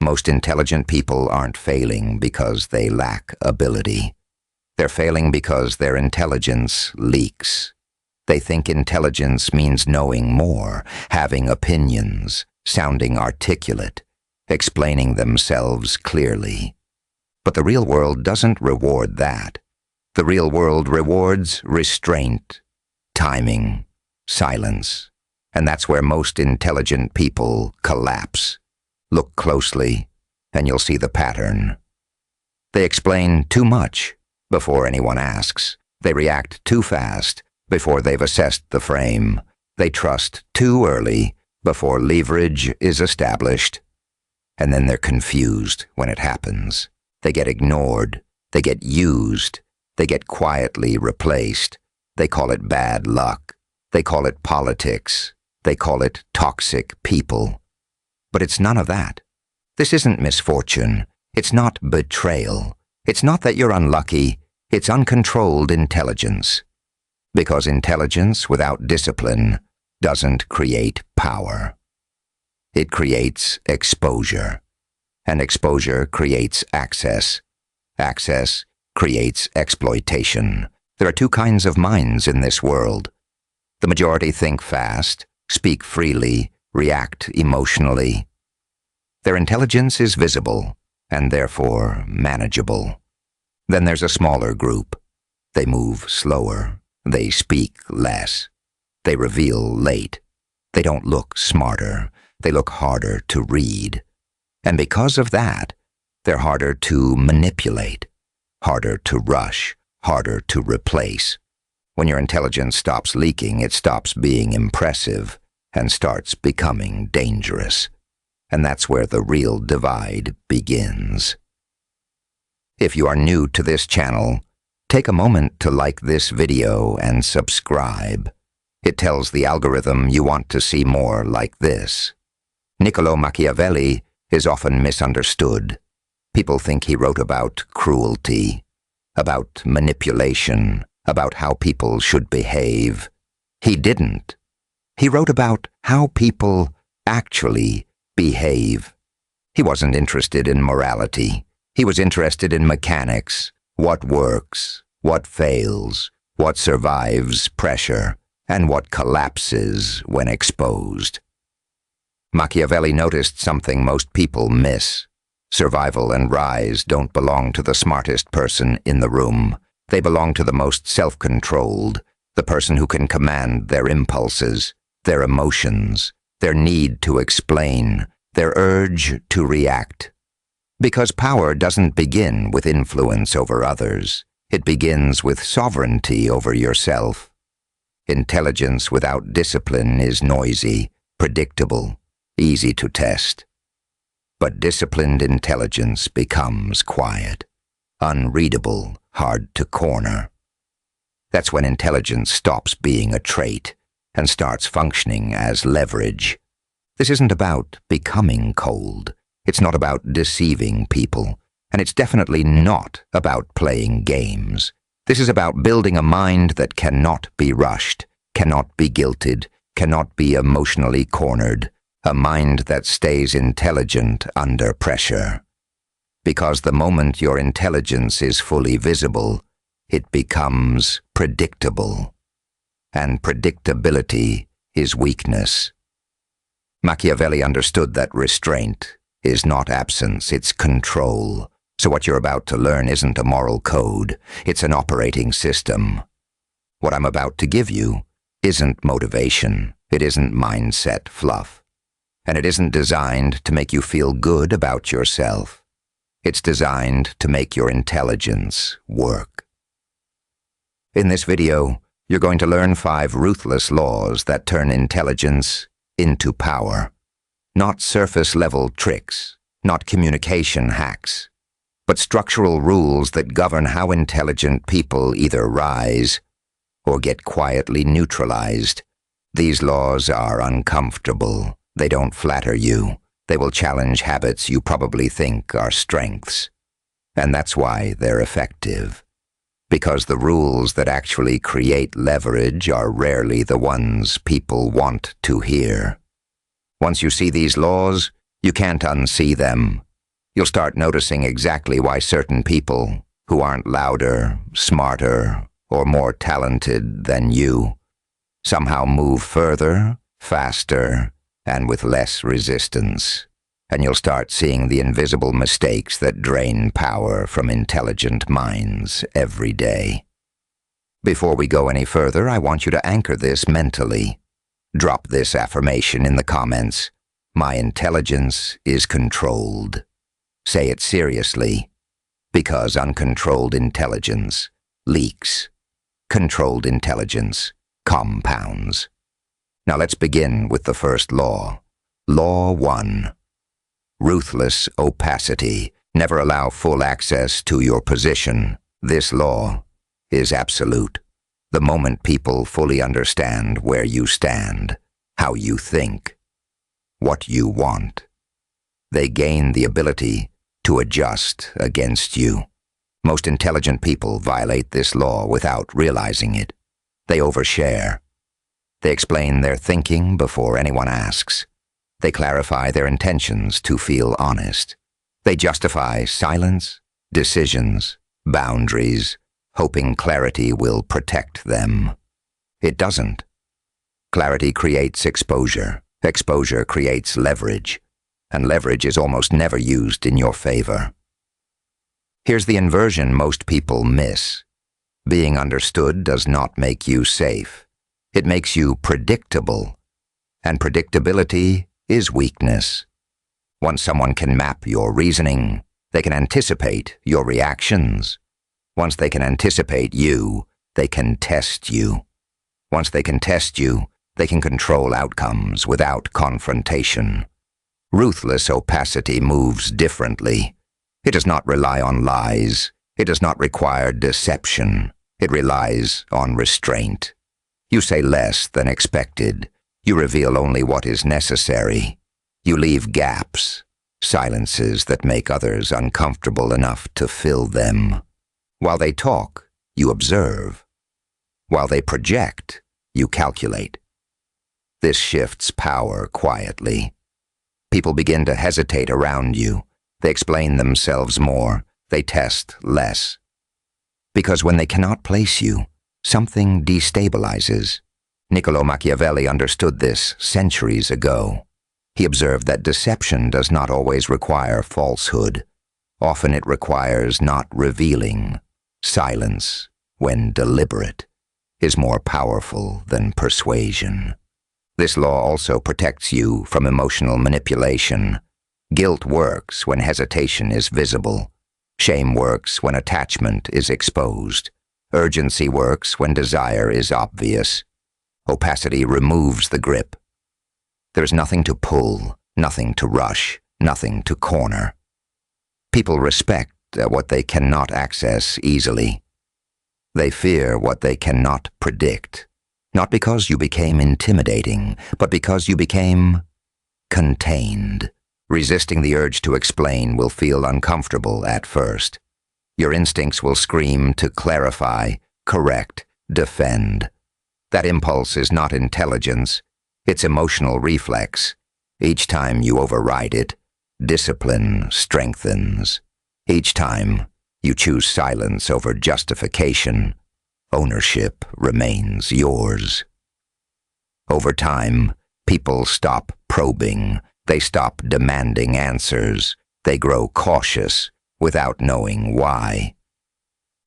Most intelligent people aren't failing because they lack ability. They're failing because their intelligence leaks. They think intelligence means knowing more, having opinions, sounding articulate, explaining themselves clearly. But the real world doesn't reward that. The real world rewards restraint, timing, silence. And that's where most intelligent people collapse. Look closely, and you'll see the pattern. They explain too much before anyone asks. They react too fast before they've assessed the frame. They trust too early before leverage is established. And then they're confused when it happens. They get ignored. They get used. They get quietly replaced. They call it bad luck. They call it politics. They call it toxic people. But it's none of that. This isn't misfortune. It's not betrayal. It's not that you're unlucky. It's uncontrolled intelligence. Because intelligence without discipline doesn't create power. It creates exposure. And exposure creates access. Access creates exploitation. There are two kinds of minds in this world. The majority think fast, speak freely, react emotionally. Their intelligence is visible, and therefore manageable. Then there's a smaller group. They move slower. They speak less. They reveal late. They don't look smarter. They look harder to read. And because of that, they're harder to manipulate, harder to rush, harder to replace. When your intelligence stops leaking, it stops being impressive and starts becoming dangerous. And that's where the real divide begins. If you are new to this channel, take a moment to like this video and subscribe. It tells the algorithm you want to see more like this. Niccolo Machiavelli is often misunderstood. People think he wrote about cruelty, about manipulation, about how people should behave. He didn't. He wrote about how people actually behave. He wasn't interested in morality. He was interested in mechanics, what works, what fails, what survives pressure, and what collapses when exposed. Machiavelli noticed something most people miss. Survival and rise don't belong to the smartest person in the room. They belong to the most self-controlled, the person who can command their impulses, their emotions, their need to explain, their urge to react. Because power doesn't begin with influence over others. It begins with sovereignty over yourself. Intelligence without discipline is noisy, predictable, easy to test. But disciplined intelligence becomes quiet, unreadable, hard to corner. That's when intelligence stops being a trait and starts functioning as leverage. This isn't about becoming cold. It's not about deceiving people. And it's definitely not about playing games. This is about building a mind that cannot be rushed, cannot be guilted, cannot be emotionally cornered. A mind that stays intelligent under pressure. Because the moment your intelligence is fully visible, it becomes predictable. And predictability is weakness. Machiavelli understood that restraint is not absence, it's control. So what you're about to learn isn't a moral code, it's an operating system. What I'm about to give you isn't motivation, it isn't mindset fluff. And it isn't designed to make you feel good about yourself. It's designed to make your intelligence work. In this video, you're going to learn 5 ruthless laws that turn intelligence into power. Not surface-level tricks, not communication hacks, but structural rules that govern how intelligent people either rise or get quietly neutralized. These laws are uncomfortable. They don't flatter you. They will challenge habits you probably think are strengths. And that's why they're effective. Because the rules that actually create leverage are rarely the ones people want to hear. Once you see these laws, you can't unsee them. You'll start noticing exactly why certain people who aren't louder, smarter, or more talented than you somehow move further, faster, and with less resistance. And you'll start seeing the invisible mistakes that drain power from intelligent minds every day. Before we go any further, I want you to anchor this mentally. Drop this affirmation in the comments. My intelligence is controlled. Say it seriously, because uncontrolled intelligence leaks. Controlled intelligence compounds. Now let's begin with the first law. Law 1. Ruthless opacity. Never allow full access to your position. This law is absolute. The moment people fully understand where you stand, how you think, what you want, they gain the ability to adjust against you. Most intelligent people violate this law without realizing it. They overshare. They explain their thinking before anyone asks. They clarify their intentions to feel honest. They justify silence, decisions, boundaries, hoping clarity will protect them. It doesn't. Clarity creates exposure. Exposure creates leverage. And leverage is almost never used in your favor. Here's the inversion most people miss. Being understood does not make you safe. It makes you predictable. And predictability is weakness. Once someone can map your reasoning, they can anticipate your reactions. Once they can anticipate you, they can test you. Once they can test you, they can control outcomes without confrontation. Ruthless opacity moves differently. It does not rely on lies. It does not require deception. It relies on restraint. You say less than expected. You reveal only what is necessary. You leave gaps, silences that make others uncomfortable enough to fill them. While they talk, you observe. While they project, you calculate. This shifts power quietly. People begin to hesitate around you. They explain themselves more. They test less. Because when they cannot place you, something destabilizes. Niccolo Machiavelli understood this centuries ago. He observed that deception does not always require falsehood. Often it requires not revealing. Silence, when deliberate, is more powerful than persuasion. This law also protects you from emotional manipulation. Guilt works when hesitation is visible. Shame works when attachment is exposed. Urgency works when desire is obvious. Opacity removes the grip. There's nothing to pull, nothing to rush, nothing to corner. People respect what they cannot access easily. They fear what they cannot predict. Not because you became intimidating, but because you became contained. Resisting the urge to explain will feel uncomfortable at first. Your instincts will scream to clarify, correct, defend. That impulse is not intelligence, it's emotional reflex. Each time you override it, discipline strengthens. Each time you choose silence over justification, ownership remains yours. Over time, people stop probing. They stop demanding answers. They grow cautious without knowing why.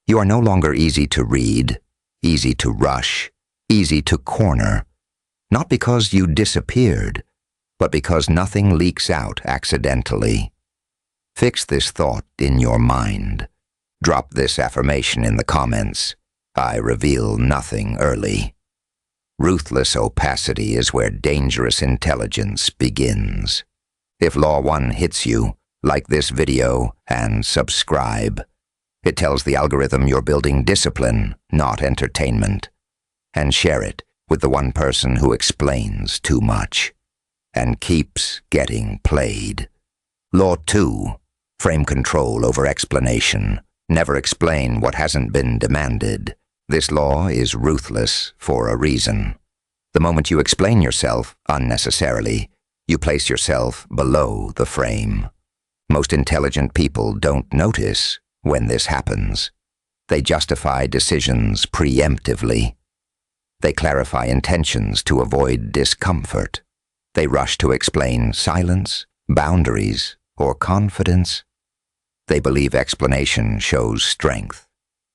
You are no longer easy to read, easy to rush, easy to corner. Not because you disappeared, but because nothing leaks out accidentally. Fix this thought in your mind. Drop this affirmation in the comments. I reveal nothing early. Ruthless opacity is where dangerous intelligence begins. If Law 1 hits you, like this video and subscribe. It tells the algorithm you're building discipline, not entertainment. And share it with the one person who explains too much and keeps getting played. Law 2. Frame control over explanation. Never explain what hasn't been demanded. This law is ruthless for a reason. The moment you explain yourself unnecessarily, you place yourself below the frame. Most intelligent people don't notice when this happens. They justify decisions preemptively. They clarify intentions to avoid discomfort. They rush to explain silence, boundaries, or confidence. They believe explanation shows strength.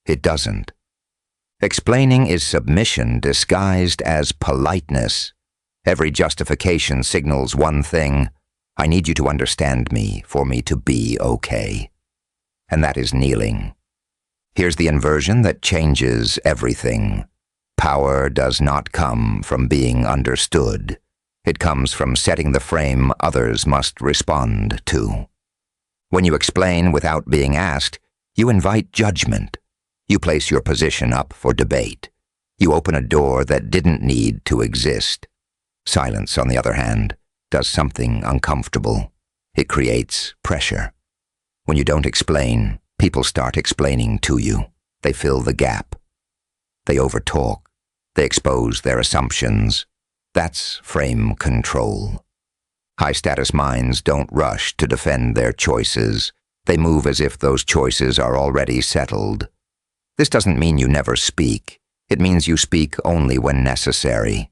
It doesn't. Explaining is submission disguised as politeness. Every justification signals one thing: I need you to understand me for me to be okay. And that is kneeling. Here's the inversion that changes everything. Power does not come from being understood. It comes from setting the frame others must respond to. When you explain without being asked, you invite judgment. You place your position up for debate. You open a door that didn't need to exist. Silence, on the other hand, does something uncomfortable. It creates pressure. When you don't explain, people start explaining to you. They fill the gap. They overtalk. They expose their assumptions. That's frame control. High-status minds don't rush to defend their choices. They move as if those choices are already settled. This doesn't mean you never speak. It means you speak only when necessary.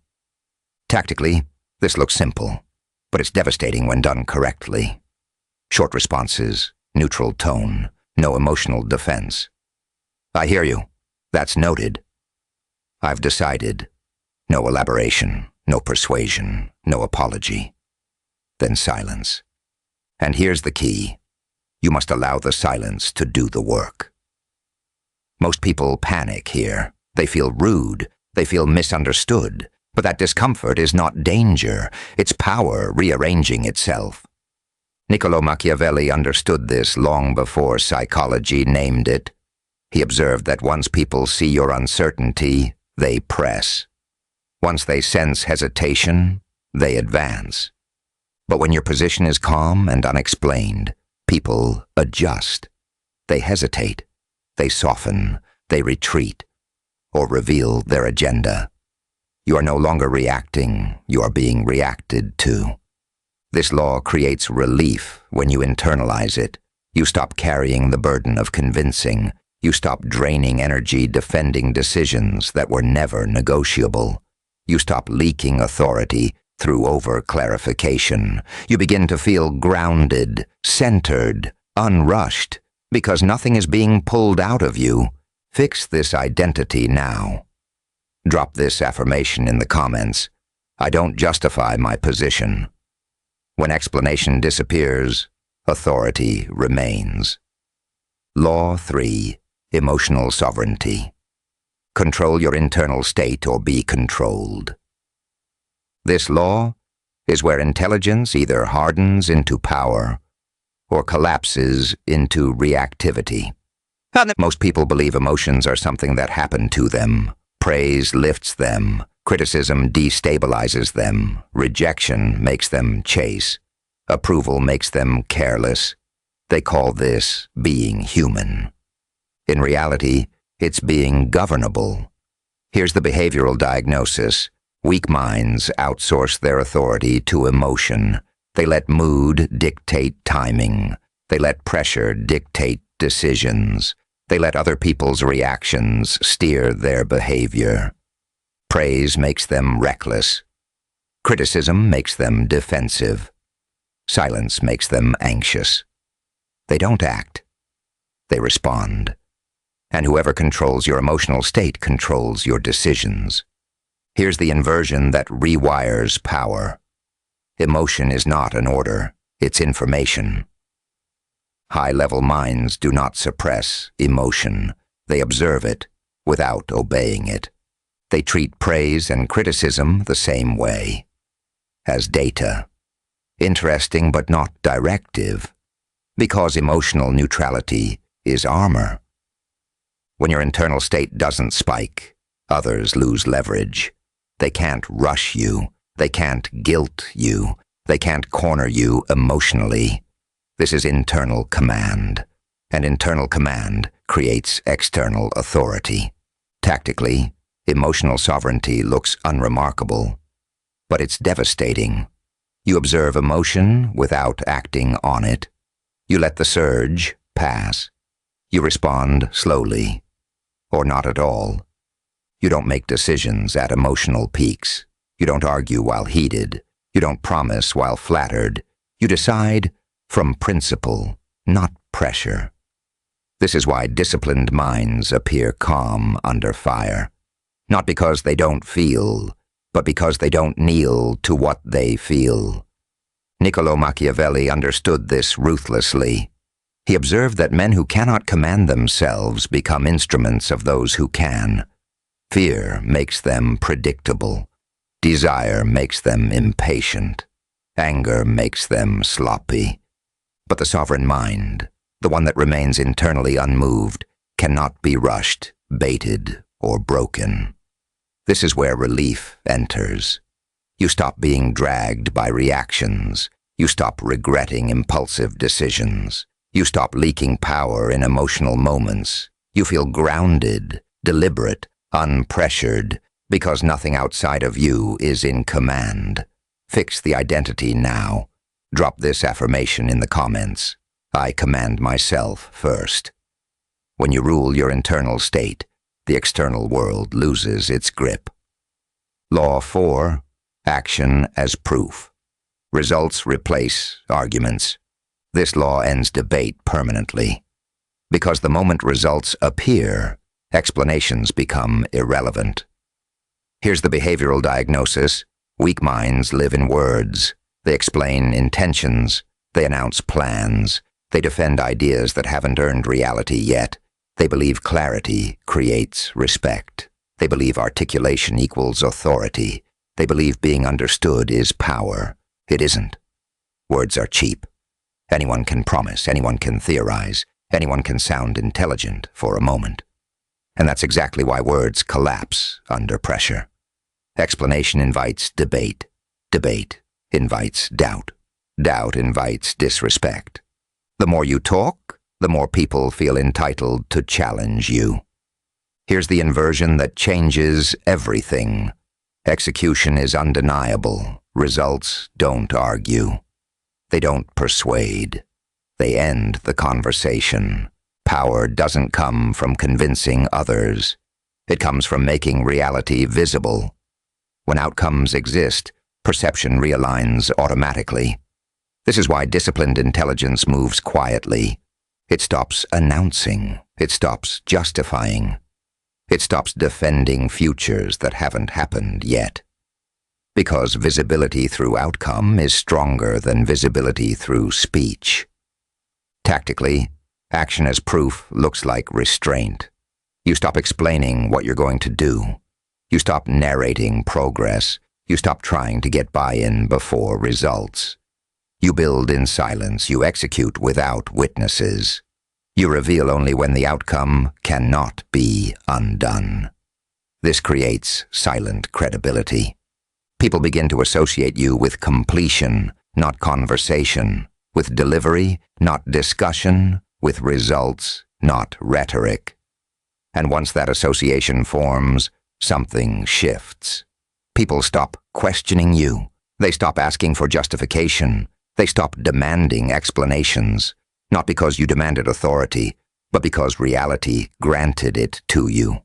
Tactically, this looks simple, but it's devastating when done correctly. Short responses, neutral tone, no emotional defense. I hear you. That's noted. I've decided. No elaboration, no persuasion, no apology. Then silence. And here's the key. You must allow the silence to do the work. Most people panic here. They feel rude. They feel misunderstood. But that discomfort is not danger. It's power rearranging itself. Niccolo Machiavelli understood this long before psychology named it. He observed that once people see your uncertainty, they press. Once they sense hesitation, they advance. But when your position is calm and unexplained, people adjust. They hesitate. They soften. They retreat. Or reveal their agenda. You are no longer reacting. You are being reacted to. This law creates relief when you internalize it. You stop carrying the burden of convincing. You stop draining energy defending decisions that were never negotiable. You stop leaking authority through over-clarification. You begin to feel grounded, centered, unrushed, because nothing is being pulled out of you. Fix this identity now. Drop this affirmation in the comments. I don't justify my position. When explanation disappears, authority remains. Law 3. Emotional sovereignty. Control your internal state or be controlled. This law is where intelligence either hardens into power or collapses into reactivity. Most people believe emotions are something that happen to them. Praise lifts them. Criticism destabilizes them. Rejection makes them chase. Approval makes them careless. They call this being human. In reality, it's being governable. Here's the behavioral diagnosis. Weak minds outsource their authority to emotion. They let mood dictate timing. They let pressure dictate decisions. They let other people's reactions steer their behavior. Praise makes them reckless. Criticism makes them defensive. Silence makes them anxious. They don't act. They respond. And whoever controls your emotional state controls your decisions. Here's the inversion that rewires power. Emotion is not an order, it's information. High-level minds do not suppress emotion. They observe it without obeying it. They treat praise and criticism the same way. As data. Interesting but not directive. Because emotional neutrality is armor. When your internal state doesn't spike, others lose leverage. They can't rush you. They can't guilt you. They can't corner you emotionally. This is internal command. And internal command creates external authority. Tactically, emotional sovereignty looks unremarkable. But it's devastating. You observe emotion without acting on it. You let the surge pass. You respond slowly, or not at all. You don't make decisions at emotional peaks. You don't argue while heated. You don't promise while flattered. You decide from principle, not pressure. This is why disciplined minds appear calm under fire. Not because they don't feel, but because they don't kneel to what they feel. Niccolò Machiavelli understood this ruthlessly. He observed that men who cannot command themselves become instruments of those who can. Fear makes them predictable. Desire makes them impatient. Anger makes them sloppy. But the sovereign mind, the one that remains internally unmoved, cannot be rushed, baited, or broken. This is where relief enters. You stop being dragged by reactions. You stop regretting impulsive decisions. You stop leaking power in emotional moments. You feel grounded, deliberate, unpressured, because nothing outside of you is in command. Fix the identity now. Drop this affirmation in the comments. I command myself first. When you rule your internal state, the external world loses its grip. Law 4. Action as proof. Results replace arguments. This law ends debate permanently. Because the moment results appear, explanations become irrelevant. Here's the behavioral diagnosis. Weak minds live in words. They explain intentions. They announce plans. They defend ideas that haven't earned reality yet. They believe clarity creates respect. They believe articulation equals authority. They believe being understood is power. It isn't. Words are cheap. Anyone can promise, anyone can theorize, anyone can sound intelligent for a moment. And that's exactly why words collapse under pressure. Explanation invites debate. Debate invites doubt. Doubt invites disrespect. The more you talk, the more people feel entitled to challenge you. Here's the inversion that changes everything. Execution is undeniable. Results don't argue. They don't persuade. They end the conversation. Power doesn't come from convincing others. It comes from making reality visible. When outcomes exist, perception realigns automatically. This is why disciplined intelligence moves quietly. It stops announcing. It stops justifying. It stops defending futures that haven't happened yet. Because visibility through outcome is stronger than visibility through speech. Tactically, action as proof looks like restraint. You stop explaining what you're going to do. You stop narrating progress. You stop trying to get buy-in before results. You build in silence. You execute without witnesses. You reveal only when the outcome cannot be undone. This creates silent credibility. People begin to associate you with completion, not conversation, with delivery, not discussion, with results, not rhetoric. And once that association forms, something shifts. People stop questioning you. They stop asking for justification. They stop demanding explanations, not because you demanded authority, but because reality granted it to you.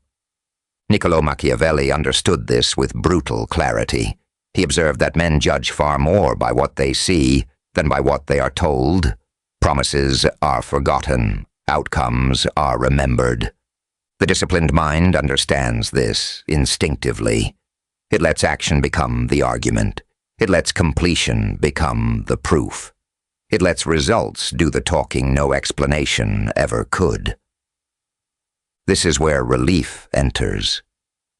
Niccolò Machiavelli understood this with brutal clarity. He observed that men judge far more by what they see than by what they are told. Promises are forgotten. Outcomes are remembered. The disciplined mind understands this instinctively. It lets action become the argument. It lets completion become the proof. It lets results do the talking no explanation ever could. This is where relief enters.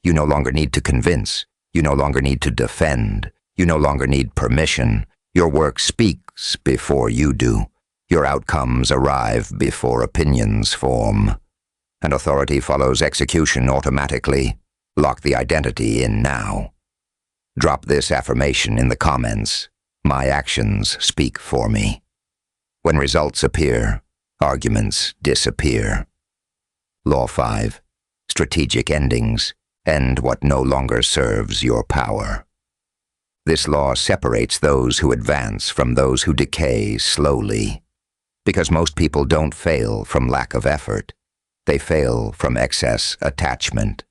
You no longer need to convince. You no longer need to defend. You no longer need permission. Your work speaks before you do. Your outcomes arrive before opinions form. And authority follows execution automatically. Lock the identity in now. Drop this affirmation in the comments. My actions speak for me. When results appear, arguments disappear. Law 5. Strategic endings. End what no longer serves your power. This law separates those who advance from those who decay slowly. Because most people don't fail from lack of effort. They fail from excess attachment.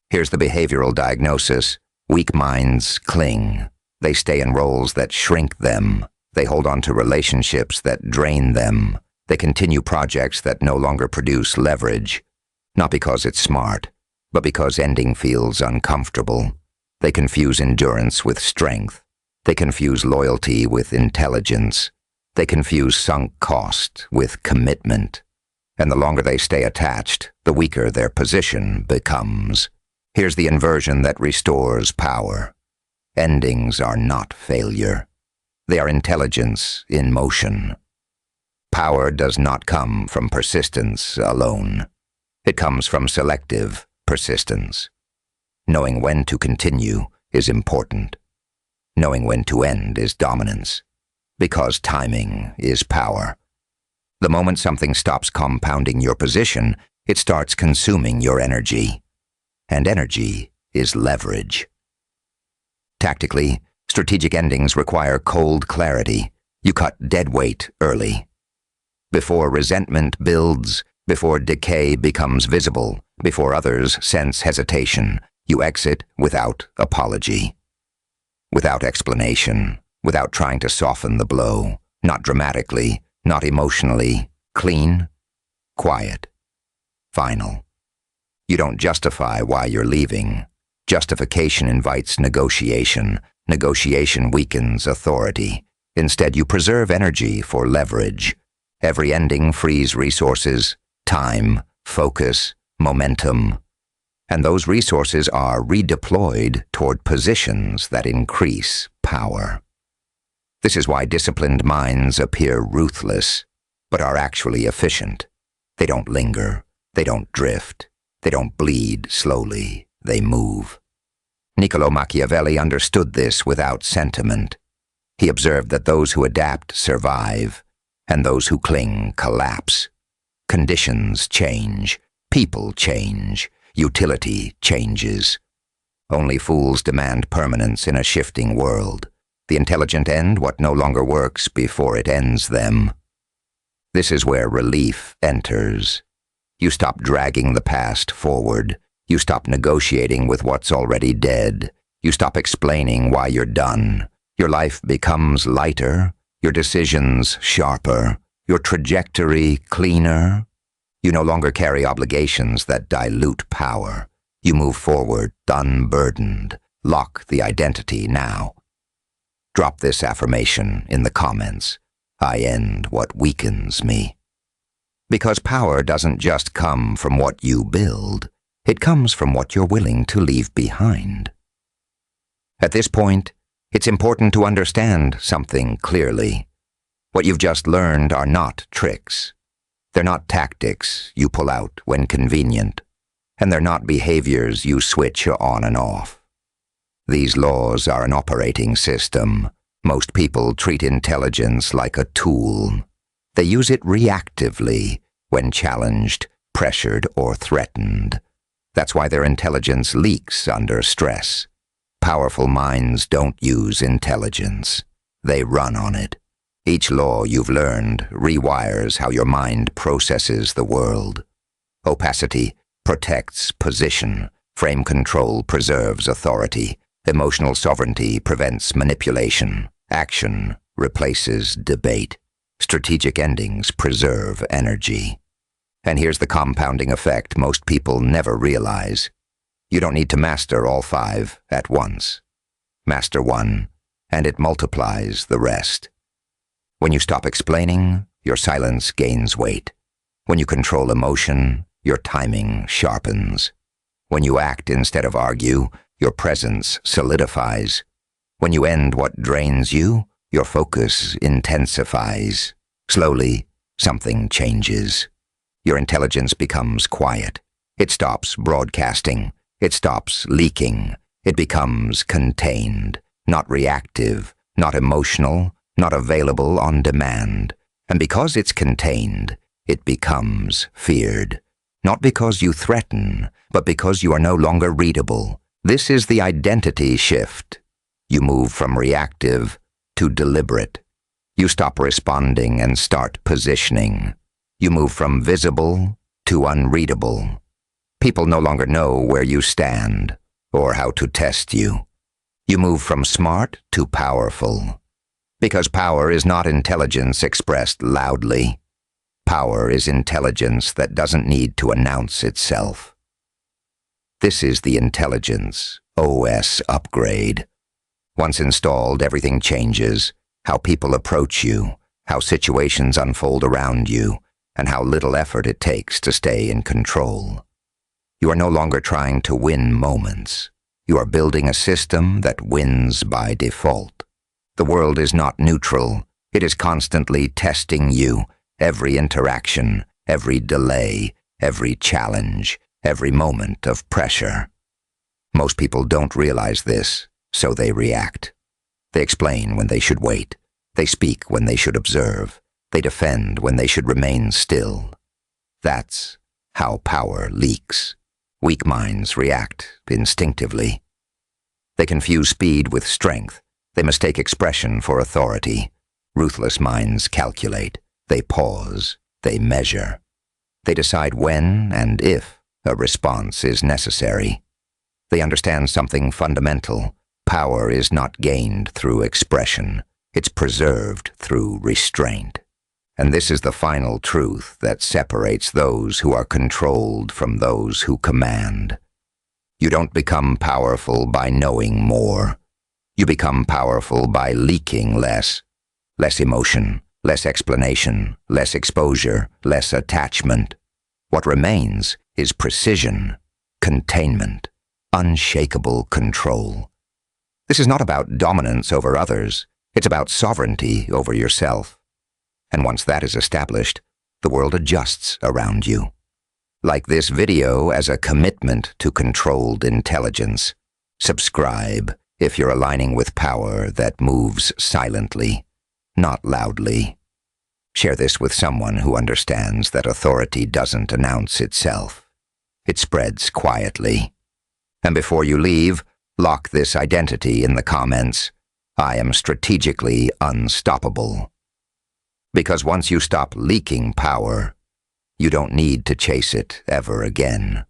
Here's the behavioral diagnosis. Weak minds cling. They stay in roles that shrink them. They hold on to relationships that drain them. They continue projects that no longer produce leverage. Not because it's smart, but because ending feels uncomfortable. They confuse endurance with strength. They confuse loyalty with intelligence. They confuse sunk cost with commitment. And the longer they stay attached, the weaker their position becomes. Here's the inversion that restores power. Endings are not failure. They are intelligence in motion. Power does not come from persistence alone. It comes from selective persistence. Knowing when to continue is important. Knowing when to end is dominance. Because timing is power. The moment something stops compounding your position, it starts consuming your energy. And energy is leverage. Tactically, strategic endings require cold clarity. You cut dead weight early. Before resentment builds, before decay becomes visible, before others sense hesitation, you exit without apology. Without explanation, without trying to soften the blow, not dramatically, not emotionally, clean, quiet, final. You don't justify why you're leaving. Justification invites negotiation. Negotiation weakens authority. Instead, you preserve energy for leverage. Every ending frees resources, time, focus, momentum. And those resources are redeployed toward positions that increase power. This is why disciplined minds appear ruthless, but are actually efficient. They don't linger. They don't drift. They don't bleed slowly. They move. Niccolo Machiavelli understood this without sentiment. He observed that those who adapt survive, and those who cling collapse. Conditions change. People change. Utility changes. Only fools demand permanence in a shifting world. The intelligent end what no longer works before it ends them. This is where relief enters. You stop dragging the past forward. You stop negotiating with what's already dead. You stop explaining why you're done. Your life becomes lighter, your decisions sharper, your trajectory cleaner. You no longer carry obligations that dilute power. You move forward unburdened. Lock the identity now. Drop this affirmation in the comments. I end what weakens me. Because power doesn't just come from what you build, it comes from what you're willing to leave behind. At this point, it's important to understand something clearly. What you've just learned are not tricks. They're not tactics you pull out when convenient, and they're not behaviors you switch on and off. These laws are an operating system. Most people treat intelligence like a tool. They use it reactively when challenged, pressured, or threatened. That's why their intelligence leaks under stress. Powerful minds don't use intelligence. They run on it. Each law you've learned rewires how your mind processes the world. Opacity protects position. Frame control preserves authority. Emotional sovereignty prevents manipulation. Action replaces debate. Strategic endings preserve energy. And here's the compounding effect most people never realize. You don't need to master all 5 at once. Master one, and it multiplies the rest. When you stop explaining, your silence gains weight. When you control emotion, your timing sharpens. When you act instead of argue, your presence solidifies. When you end what drains you, your focus intensifies. Slowly, something changes. Your intelligence becomes quiet. It stops broadcasting. It stops leaking. It becomes contained, not reactive, not emotional, not available on demand. And because it's contained, it becomes feared. Not because you threaten, but because you are no longer readable. This is the identity shift. You move from reactive to deliberate. You stop responding and start positioning. You move from visible to unreadable. People no longer know where you stand or how to test you. You move from smart to powerful. Because power is not intelligence expressed loudly. Power is intelligence that doesn't need to announce itself. This is the intelligence OS upgrade. Once installed, everything changes. How people approach you, how situations unfold around you, and how little effort it takes to stay in control. You are no longer trying to win moments. You are building a system that wins by default. The world is not neutral. It is constantly testing you, every interaction, every delay, every challenge, every moment of pressure. Most people don't realize this, so they react. They explain when they should wait. They speak when they should observe. They defend when they should remain still. That's how power leaks. Weak minds react instinctively. They confuse speed with strength. They mistake expression for authority. Ruthless minds calculate. They pause. They measure. They decide when and if a response is necessary. They understand something fundamental. Power is not gained through expression. It's preserved through restraint. And this is the final truth that separates those who are controlled from those who command. You don't become powerful by knowing more. You become powerful by leaking less. Less emotion, less explanation, less exposure, less attachment. What remains is precision, containment, unshakable control. This is not about dominance over others. It's about sovereignty over yourself. And once that is established, the world adjusts around you. Like this video as a commitment to controlled intelligence. Subscribe if you're aligning with power that moves silently, not loudly. Share this with someone who understands that authority doesn't announce itself. It spreads quietly. And before you leave, lock this identity in the comments. I am strategically unstoppable. Because once you stop leaking power, you don't need to chase it ever again.